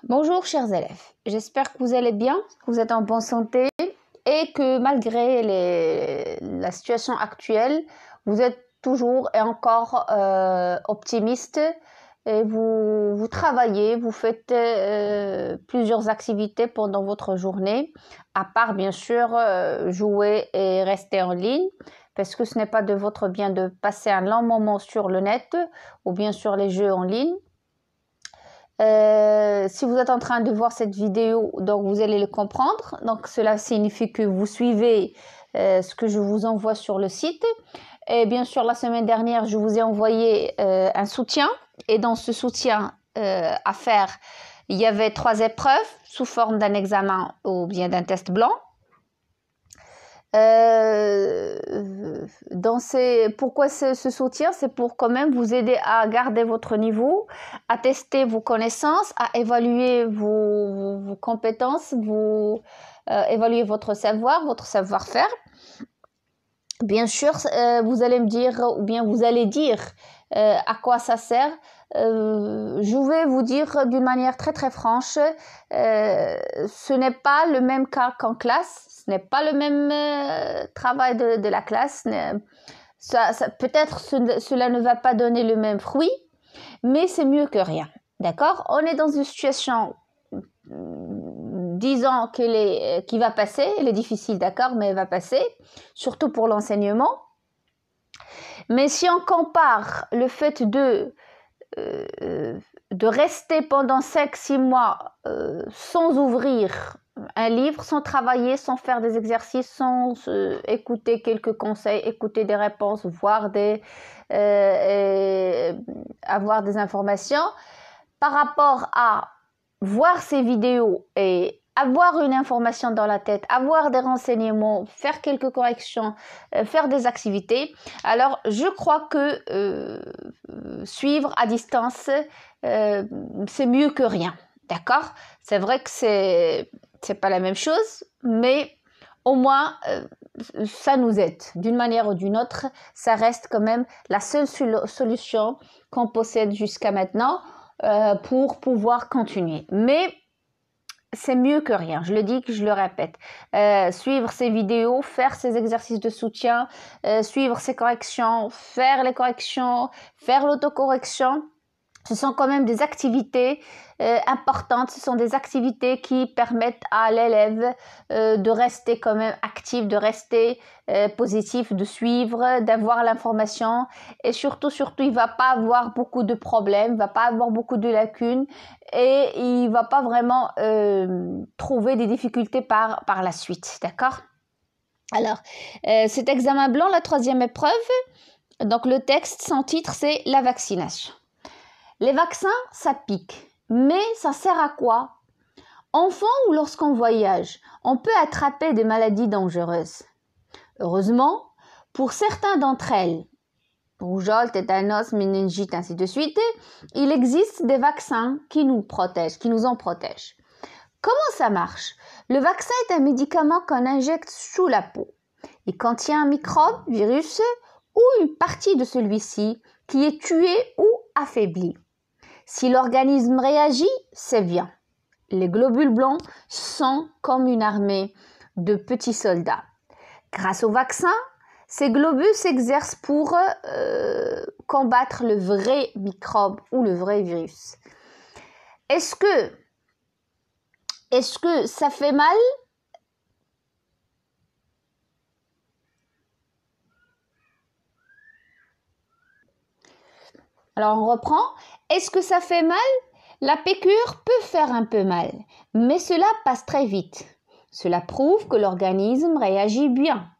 Bonjour chers élèves, j'espère que vous allez bien, que vous êtes en bonne santé et que malgré la situation actuelle, vous êtes toujours et encore optimiste et vous travaillez, vous faites plusieurs activités pendant votre journée, à part bien sûr jouer et rester en ligne, parce que ce n'est pas de votre bien de passer un long moment sur le net ou bien sur les jeux en ligne. Si vous êtes en train de voir cette vidéo, donc vous allez le comprendre. Donc cela signifie que vous suivez ce que je vous envoie sur le site. Et bien sûr, la semaine dernière, je vous ai envoyé un soutien. Et dans ce soutien à faire, il y avait 3 épreuves sous forme d'un examen ou bien d'un test blanc. Pourquoi ce soutien? C'est pour quand même vous aider à garder votre niveau, à tester vos connaissances, à évaluer vos compétences, évaluer votre savoir-faire. Bien sûr, vous allez me dire, ou bien vous allez dire à quoi ça sert. Je vais vous dire d'une manière très très franche, ce n'est pas le même cas qu'en classe. Ce n'est pas le même travail de la classe. Peut-être cela ne va pas donner le même fruit, mais c'est mieux que rien. D'accord? On est dans une situation, disons, qui va passer. Elle est difficile, d'accord, mais elle va passer, surtout pour l'enseignement. Mais si on compare le fait de rester pendant 5-6 mois sans ouvrir un livre, sans travailler, sans faire des exercices, sans écouter quelques conseils, écouter des réponses, avoir des informations, par rapport à voir ces vidéos et avoir une information dans la tête, avoir des renseignements, faire quelques corrections, faire des activités. Alors, je crois que suivre à distance, c'est mieux que rien. D'accord? C'est vrai que c'est pas la même chose, mais au moins, ça nous aide. D'une manière ou d'une autre, ça reste quand même la seule solution qu'on possède jusqu'à maintenant pour pouvoir continuer. Mais c'est mieux que rien, je le dis, que je le répète. Suivre ces vidéos, faire ces exercices de soutien, suivre ces corrections, faire les corrections, faire l'autocorrection, ce sont quand même des activités importantes, ce sont des activités qui permettent à l'élève de rester quand même actif, de rester positif, de suivre, d'avoir l'information et surtout, il ne va pas avoir beaucoup de problèmes, il ne va pas avoir beaucoup de lacunes et il ne va pas vraiment trouver des difficultés par la suite, d'accord? Alors, cet examen blanc, la 3e épreuve, donc le texte, son titre, c'est la vaccination. Les vaccins, ça pique, mais ça sert à quoi? Enfant ou lorsqu'on voyage, on peut attraper des maladies dangereuses. Heureusement, pour certains d'entre elles, rougeole, tétanos, méningite, ainsi de suite, il existe des vaccins qui nous protègent, qui nous en protègent. Comment ça marche? Le vaccin est un médicament qu'on injecte sous la peau. Il contient un microbe, virus ou une partie de celui-ci qui est tué ou affaibli. Si l'organisme réagit, c'est bien. Les globules blancs sont comme une armée de petits soldats. Grâce au vaccin, ces globules s'exercent pour combattre le vrai microbe ou le vrai virus. Est-ce que ça fait mal? Alors on reprend. Est-ce que ça fait mal? La piqûre peut faire un peu mal, mais cela passe très vite. Cela prouve que l'organisme réagit bien.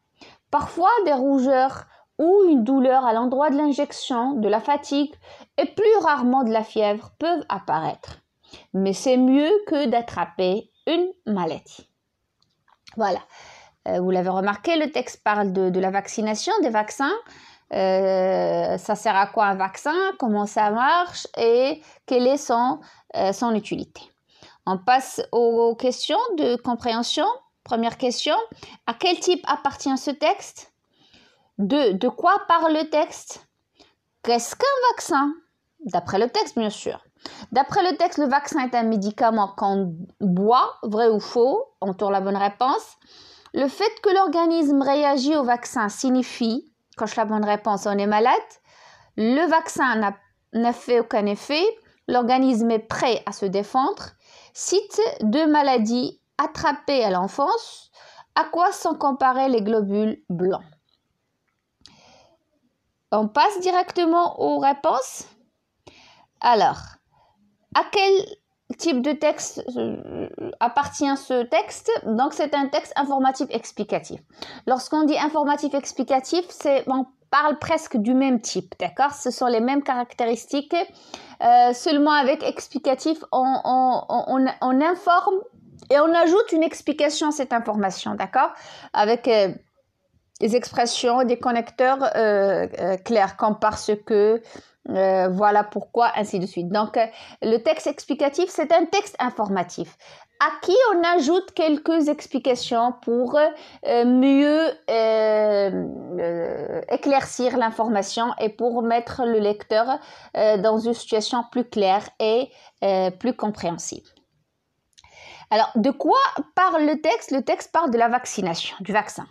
Parfois, des rougeurs ou une douleur à l'endroit de l'injection, de la fatigue et plus rarement de la fièvre peuvent apparaître. Mais c'est mieux que d'attraper une maladie. Voilà. Vous l'avez remarqué, le texte parle de la vaccination, des vaccins. Ça sert à quoi un vaccin, comment ça marche et quelle est son utilité. On passe aux questions de compréhension. Première question, à quel type appartient ce texte? De quoi parle le texte? Qu'est-ce qu'un vaccin? D'après le texte, bien sûr. D'après le texte, le vaccin est un médicament qu'on boit, vrai ou faux? On tourne la bonne réponse. Le fait que l'organisme réagit au vaccin signifie, coche la bonne réponse, on est malade. Le vaccin n'a fait aucun effet. L'organisme est prêt à se défendre. Cite 2 maladies attrapées à l'enfance. À quoi sont comparés les globules blancs? On passe directement aux réponses. Alors, à quel type de texte appartient ce texte? Donc, c'est un texte informatif explicatif. Lorsqu'on dit informatif explicatif, on parle presque du même type, d'accord? Ce sont les mêmes caractéristiques, seulement avec explicatif, on informe et on ajoute une explication à cette information, d'accord? Avec des expressions, des connecteurs clairs, comme parce que, voilà pourquoi, ainsi de suite. Donc, le texte explicatif, c'est un texte informatif à qui on ajoute quelques explications pour mieux éclaircir l'information et pour mettre le lecteur dans une situation plus claire et plus compréhensible. Alors, de quoi parle le texte? Le texte parle de la vaccination, du vaccin.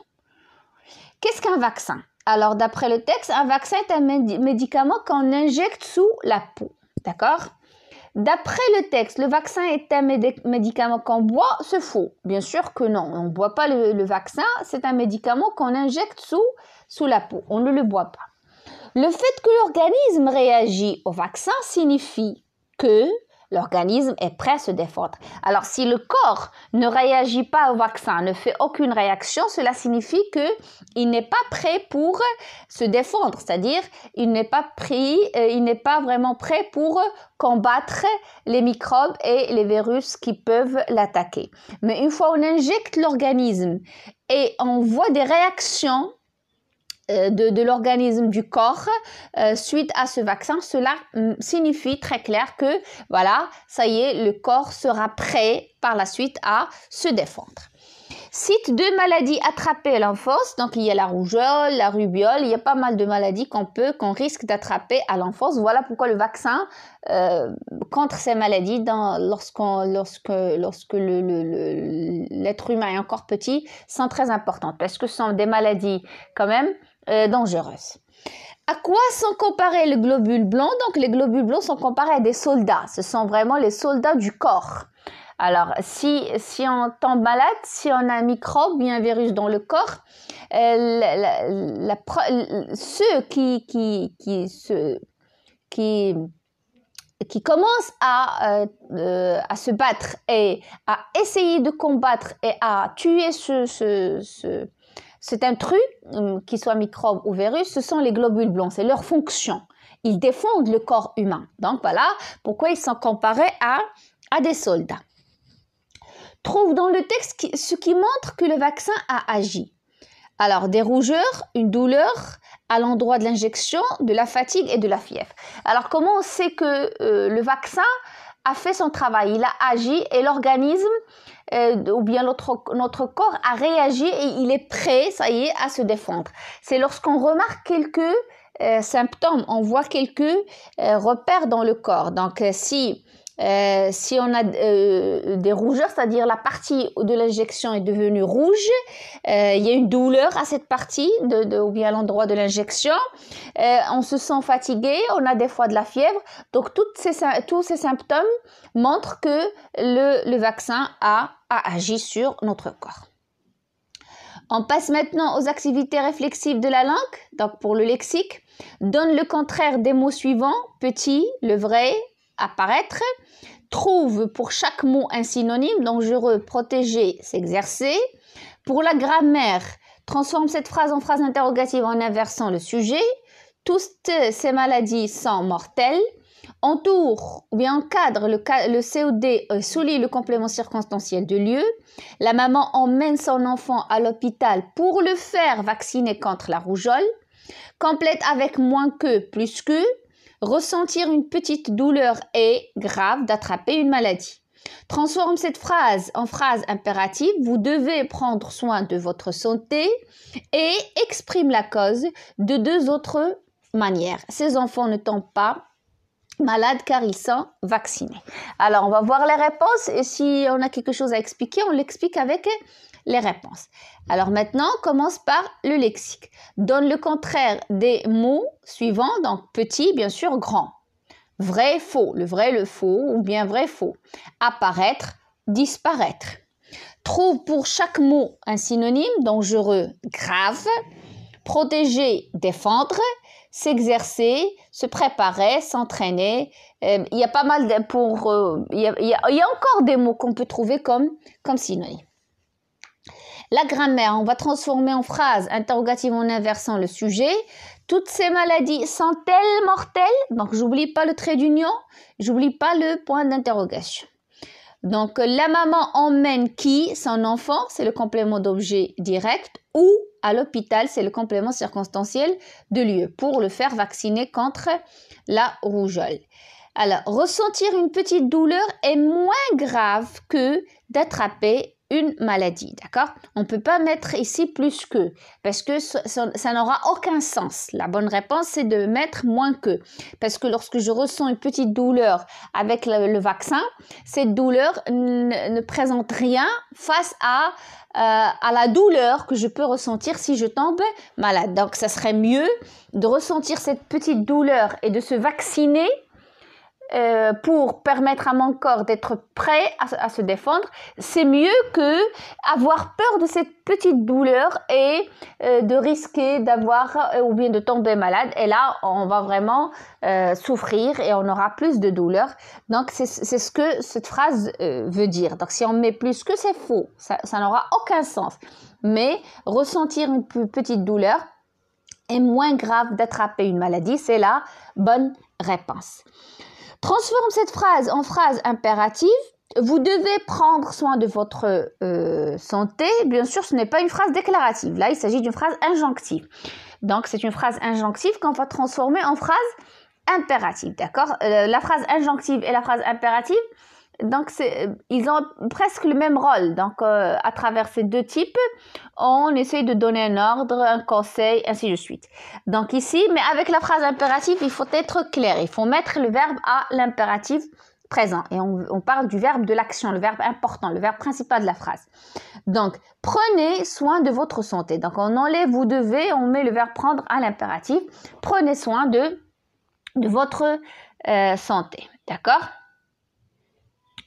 Qu'est-ce qu'un vaccin? Alors, d'après le texte, un vaccin est un médicament qu'on injecte sous la peau, d'accord? D'après le texte, le vaccin est un médicament qu'on boit, c'est faux. Bien sûr que non, on ne boit pas le vaccin, c'est un médicament qu'on injecte sous la peau, on ne le boit pas. Le fait que l'organisme réagit au vaccin signifie que l'organisme est prêt à se défendre. Alors, si le corps ne réagit pas au vaccin, ne fait aucune réaction, cela signifie qu'il n'est pas prêt pour se défendre. C'est-à-dire, il n'est pas vraiment prêt pour combattre les microbes et les virus qui peuvent l'attaquer. Mais une fois on injecte l'organisme et on voit des réactions de l'organisme du corps suite à ce vaccin, cela signifie très clair que voilà, ça y est, le corps sera prêt par la suite à se défendre. Cite 2 maladies attrapées à l'enfance, donc il y a la rougeole, la rubiole, il y a pas mal de maladies qu'on risque d'attraper à l'enfance. Voilà pourquoi le vaccin contre ces maladies, lorsque l'être humain est encore petit, sont très importantes parce que ce sont des maladies quand même dangereuses. À quoi sont comparés les globules blancs? Donc les globules blancs sont comparés à des soldats. Ce sont vraiment les soldats du corps. Alors, si on tombe malade, si on a un microbe ou un virus dans le corps, ceux qui commencent à se battre et à essayer de combattre et à tuer cet intrus, qu'il soit microbe ou virus, ce sont les globules blancs, c'est leur fonction. Ils défendent le corps humain. Donc voilà pourquoi ils sont comparés à des soldats. Trouve dans le texte ce qui montre que le vaccin a agi. Alors, des rougeurs, une douleur à l'endroit de l'injection, de la fatigue et de la fièvre. Alors, comment on sait que le vaccin a fait son travail? Il a agi et l'organisme ou bien notre corps a réagi et il est prêt, ça y est, à se défendre. C'est lorsqu'on remarque quelques symptômes, on voit quelques repères dans le corps. Donc, si on a des rougeurs, c'est-à-dire la partie de l'injection est devenue rouge, il y a une douleur à cette partie ou bien à l'endroit de l'injection, on se sent fatigué, on a des fois de la fièvre. Donc tous ces symptômes montrent que le vaccin a agi sur notre corps. On passe maintenant aux activités réflexives de la langue. Donc pour le lexique, donne le contraire des mots suivants: petit, le vrai, apparaître. Trouve pour chaque mot un synonyme: dangereux, protéger, s'exercer. Pour la grammaire, transforme cette phrase en phrase interrogative en inversant le sujet. Toutes ces maladies sont mortelles. Entoure ou bien encadre le COD, souligne le complément circonstanciel de lieu. La maman emmène son enfant à l'hôpital pour le faire vacciner contre la rougeole. Complète avec moins que, plus que. Ressentir une petite douleur est grave d'attraper une maladie. Transforme cette phrase en phrase impérative: vous devez prendre soin de votre santé, et exprime la cause de 2 autres manières. Ces enfants ne tombent pas malades car ils sont vaccinés. Alors, on va voir les réponses et si on a quelque chose à expliquer, on l'explique avec les réponses. Alors maintenant, on commence par le lexique. Donne le contraire des mots suivants, donc petit, bien sûr, grand. Vrai, faux, le vrai, le faux, ou bien vrai, faux. Apparaître, disparaître. Trouve pour chaque mot un synonyme, dangereux, grave. Protéger, défendre. S'exercer, se préparer, s'entraîner. Il y a pas mal de il y a encore des mots qu'on peut trouver comme synonyme. La grammaire, on va transformer en phrase interrogative en inversant le sujet. Toutes ces maladies sont-elles mortelles? Donc, j'oublie pas le trait d'union, j'oublie pas le point d'interrogation. Donc, la maman emmène qui? Son enfant, c'est le complément d'objet direct, ou à l'hôpital, c'est le complément circonstanciel de lieu pour le faire vacciner contre la rougeole. Alors, ressentir une petite douleur est moins grave que d'attraper une maladie, d'accord? On ne peut pas mettre ici plus que, parce que ça n'aura aucun sens. La bonne réponse, c'est de mettre moins que, parce que lorsque je ressens une petite douleur avec le vaccin, cette douleur ne présente rien face à la douleur que je peux ressentir si je tombe malade. Donc, ça serait mieux de ressentir cette petite douleur et de se vacciner pour permettre à mon corps d'être prêt à se défendre. C'est mieux que avoir peur de cette petite douleur et de risquer d'avoir ou bien de tomber malade. Et là, on va vraiment souffrir et on aura plus de douleur. Donc, c'est ce que cette phrase veut dire. Donc, si on met plus que, c'est faux. Ça n'aura aucun sens. Mais ressentir une petite douleur est moins grave d'attraper une maladie. C'est la bonne réponse. Transforme cette phrase en phrase impérative. Vous devez prendre soin de votre santé. Bien sûr, ce n'est pas une phrase déclarative. Là, il s'agit d'une phrase injonctive. Donc, c'est une phrase injonctive qu'on va transformer en phrase impérative. D'accord? La phrase injonctive et la phrase impérative, donc, ils ont presque le même rôle. Donc, à travers ces deux types, on essaye de donner un ordre, un conseil, ainsi de suite. Donc, ici, mais avec la phrase impérative, il faut être clair. Il faut mettre le verbe à l'impératif présent. Et on parle du verbe de l'action, le verbe important, le verbe principal de la phrase. Donc, prenez soin de votre santé. Donc, on enlève vous devez, on met le verbe prendre à l'impératif. Prenez soin de votre santé. D'accord?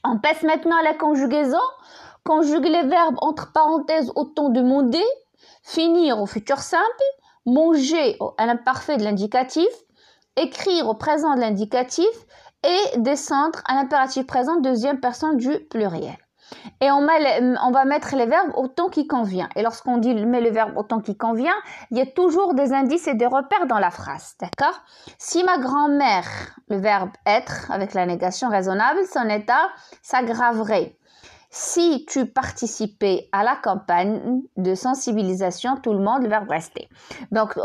On passe maintenant à la conjugaison. Conjugue les verbes entre parenthèses au temps demandé, finir au futur simple, manger à l'imparfait de l'indicatif, écrire au présent de l'indicatif et descendre à l'impératif présent deuxième personne du pluriel. Et on va mettre les verbes au temps qui convient. Et lorsqu'on met le verbe au temps qui convient, il y a toujours des indices et des repères dans la phrase. D'accord? Si ma grand-mère, le verbe être, avec la négation raisonnable, son état s'aggraverait. Si tu participais à la campagne de sensibilisation, tout le monde, le verbe rester. Donc,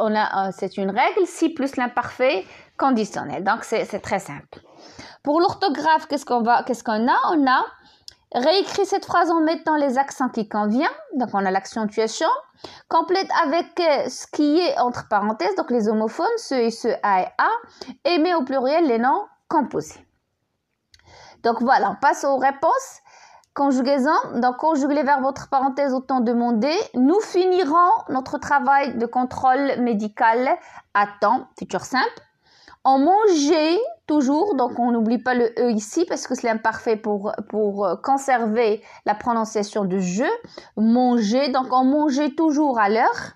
c'est une règle, si plus l'imparfait conditionnel. Donc, c'est très simple. Pour l'orthographe, qu'est-ce qu'on a? On a réécrit cette phrase en mettant les accents qui conviennent. Donc, on a l'accentuation. Complète avec ce qui est entre parenthèses, donc les homophones, ce et ce, a et a. Et met au pluriel les noms composés. Donc, voilà, on passe aux réponses. Conjugaison. Donc, conjugue les verbes entre parenthèses au temps demandé. Nous finirons notre travail de contrôle médical à temps, futur simple. En manger, toujours, donc on n'oublie pas le E ici parce que c'est l'imparfait pour conserver la prononciation de je. Manger, donc on mangeait toujours à l'heure.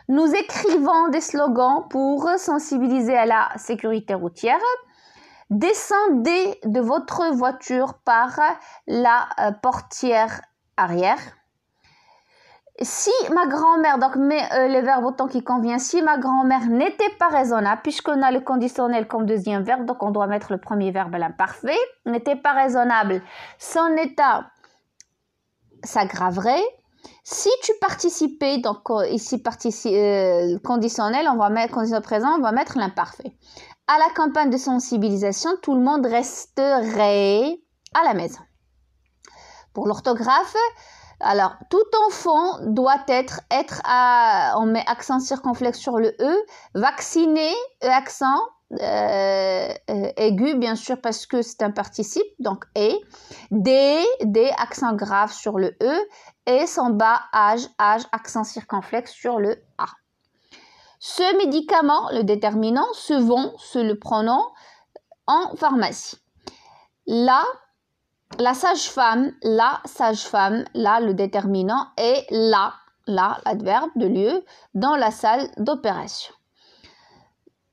Nous écrivons des slogans pour sensibiliser à la sécurité routière. Descendez de votre voiture par la portière arrière. Si ma grand-mère, donc le verbe au temps qui convient, si ma grand-mère n'était pas raisonnable, puisqu'on a le conditionnel comme deuxième verbe, donc on doit mettre le premier verbe à l'imparfait, n'était pas raisonnable, son état s'aggraverait. Si tu participais, donc ici conditionnel, on va mettre conditionnel présent, on va mettre l'imparfait. À la campagne de sensibilisation, tout le monde resterait à la maison. Pour l'orthographe, alors, tout enfant doit on met accent circonflexe sur le E, vacciné, E accent, aigu, bien sûr, parce que c'est un participe, donc et. D, accent grave sur le E, et sans bas, âge, accent circonflexe sur le A. Ce médicament, le déterminant, se vend, le pronom, en pharmacie. La sage-femme, là, le déterminant, et l'adverbe de lieu, dans la salle d'opération.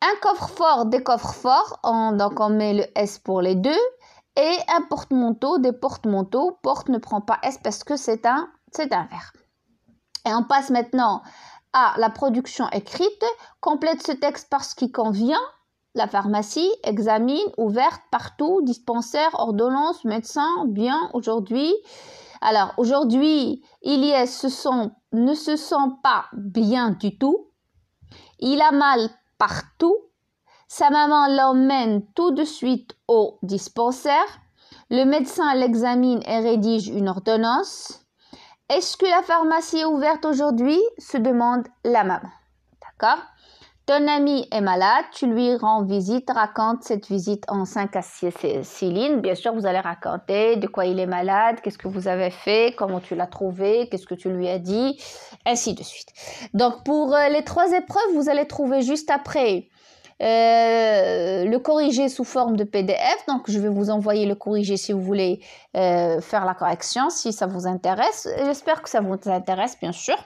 Un coffre-fort, des coffres-forts, donc on met le S pour les deux, et un porte-manteau, des porte-manteaux, porte ne prend pas S parce que c'est un verbe. Et on passe maintenant à la production écrite. Complète ce texte par ce qui convient. La pharmacie, examine, ouverte, partout, dispensaire, ordonnance, médecin, bien, aujourd'hui. Alors, aujourd'hui, Ilyes ne se sent pas bien du tout. Il a mal partout. Sa maman l'emmène tout de suite au dispensaire. Le médecin l'examine et rédige une ordonnance. Est-ce que la pharmacie est ouverte aujourd'hui? Se demande la maman. D'accord? Ton ami est malade, tu lui rends visite, raconte cette visite en 5 à 6 lignes. Bien sûr, vous allez raconter de quoi il est malade, qu'est-ce que vous avez fait, comment tu l'as trouvé, qu'est-ce que tu lui as dit, ainsi de suite. Donc, pour les 3 épreuves, vous allez trouver juste après le corrigé sous forme de PDF. Donc, je vais vous envoyer le corrigé si vous voulez faire la correction, si ça vous intéresse. J'espère que ça vous intéresse, bien sûr.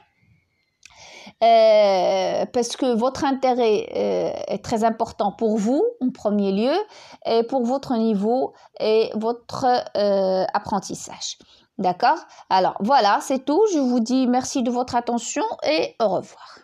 Parce que votre intérêt est très important pour vous en premier lieu et pour votre niveau et votre apprentissage. D'accord? Alors voilà, c'est tout. Je vous dis merci de votre attention et au revoir.